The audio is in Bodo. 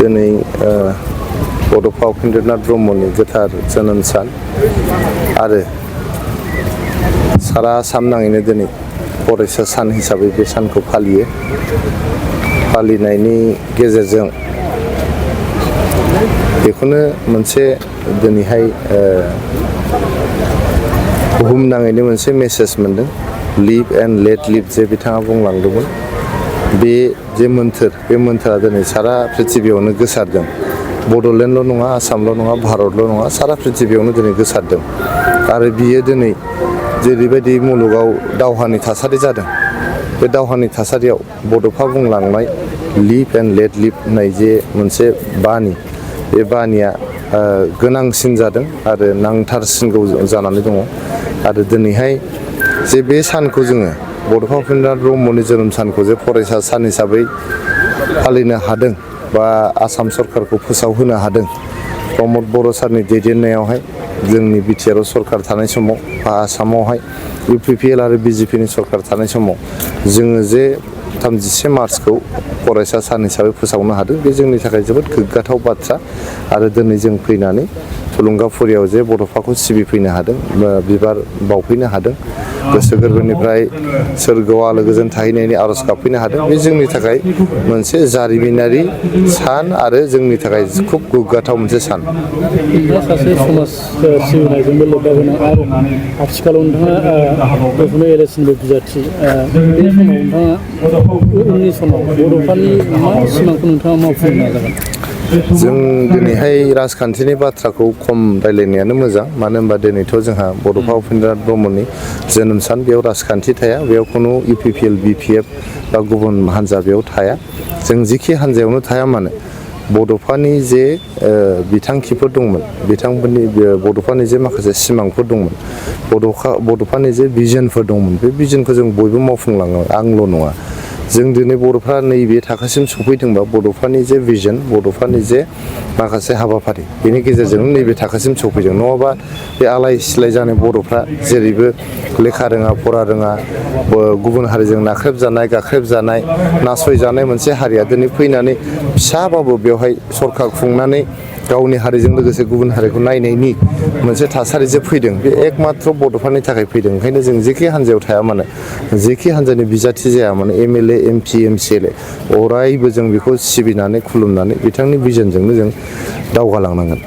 दिनै बड'फ उपेन्द्रनाथ ब्रह्मनि गोथार जोनोम सान आरो सारा आसाम नाङैनो दिनै फरायसा सान हिसाबै बे सानखौ फालियो। फालिनायनि गेजेरजों बेखौनो मोनसे दिनैहाय बुहुमनाङैनो मोनसे मेसेज मोनदों, लिभ एन्ड लेट लिभ जे बिथाङा बुंलांदोंमोन। बे जे मोन्थोर, बे मोन्थोरा दिनै सारा पृथिबियावनो गोसारदों। बड'लेण्डल' नङा, आसामल' नङा, भारतल' नङा, सारा पृथिबियावनो दिनै गोसारदों। आरो बियो दिनै जेरैबायदि मुलुगाव दावहानि थासारि जादों, बे दावहानि थासारियाव बड'फा बुंलांनाय लिभ एन्ड लेट लिभ होननाय जे मोनसे बानि, बे बानिया गोनांसिन जादों आरो नांथारसिनगौ जानानै दङ। आरो दिनैहाय जे बे सानखौ जोङो बड'फा उपेन्द्रनाथ ब्रह्मनि जोनोम सानखौ जे फरायसा सान हिसाबै फालिनो हादों बा आसाम सरकारखौ फोसावहोनो हादों प्रमद बर' सारनि दैदेननायावहाय, जोंनि बिटिआर सरकार थानाय समाव बा आसामावहाय UPPL आरो BJP नि सरकार थानाय समाव जोङो जे 31 मार्चखौ फरायसा सान हिसाबै फोसावनो हादों, बे जोंनि थाखाय जोबोद गोग्गाथाव बाथ्रा। आरो दिनै जों फैनानै थुलुंगाफुरियाव जे बड'फाखौ सिबिफैनो हादों, बिबार बावफैनो हादों, गोसो गोरबोनिफ्राय सोरगोआव आलो गोजोन थाहैनायनि आर'ज गाबफैनो हादों, बे जोंनि थाखाय मोनसे जारिमिनारि सान आरो जोंनि थाखाय खुब गोग्गाथाव मोनसे सान। नोंथाङा सासे समाज सिबिनायजोंबो लोब्बा गोनां आरो आथिखालाव नोंथाङा बेखौनो एलएसनिबो बिजाथि। बे समाव नोंथाङा उननि समाव बड'फानि मा सिमांखौ नोंथाङा मावफुंनो नाजागोन? जों दिनैहाय राजखान्थिनि बाथ्राखौ खम रायलायनायानो मोजां, मानो होनबा दिनैथ' जोंहा बड'फा उपेन्द्रनाथ ब्रह्मनि जोनोम सान, बेयाव राजखान्थि थाया, बेयाव खुनु UPPL BPF बा गुबुन हान्जा बेयाव थाया। जों जिखि हान्जायावनो थाया मानो बड'फानि जे बिथांखिफोर दंमोन, बिथांमोननि बड'फानि जे माखासे सिमांफोर दंमोन, बड'फानि जे भिजनफोर दंमोन, बे भिजनखौ जों बयबो मावफुंलाङो, आंल' नङा। जों दिनै बर'फ्रा नैबे थाखोसिम सफैदोंबा बड'फानि जे भिजन, बड'फानि जे माखासे हाबाफारि, बेनि गेजेरजों नैबे थाखोसिम सफैदों। नङाबा बे आलाय सिलाय जानाय बर'फ्रा जेरैबो लेखा रोङा, फरा रोङा, गुबुन हारिजों नाख्रेबजानाय, गाख्रेबजानाय, नासयजानाय मोनसे हारिया दिनै फैनानै फिसाबाबो बेवहाय सरकार खुंनानै गावनि हारिजों लोगोसे गुबुन हारिखौ नायनायनि मोनसे थासारि जे फैदों, बे एकमात्र बड'फानि थाखाय फैदों। ओंखायनो जों जेखि हान्जायाव थाया मानो, जेखि हान्जानि बिजाथि जाया मानो, MLA, MP, MCLA, अरायबो जों बेखौ सिबिनानै खुलुमनानै बिथांनि भिजनजोंनो जों दावगालांनांगोन।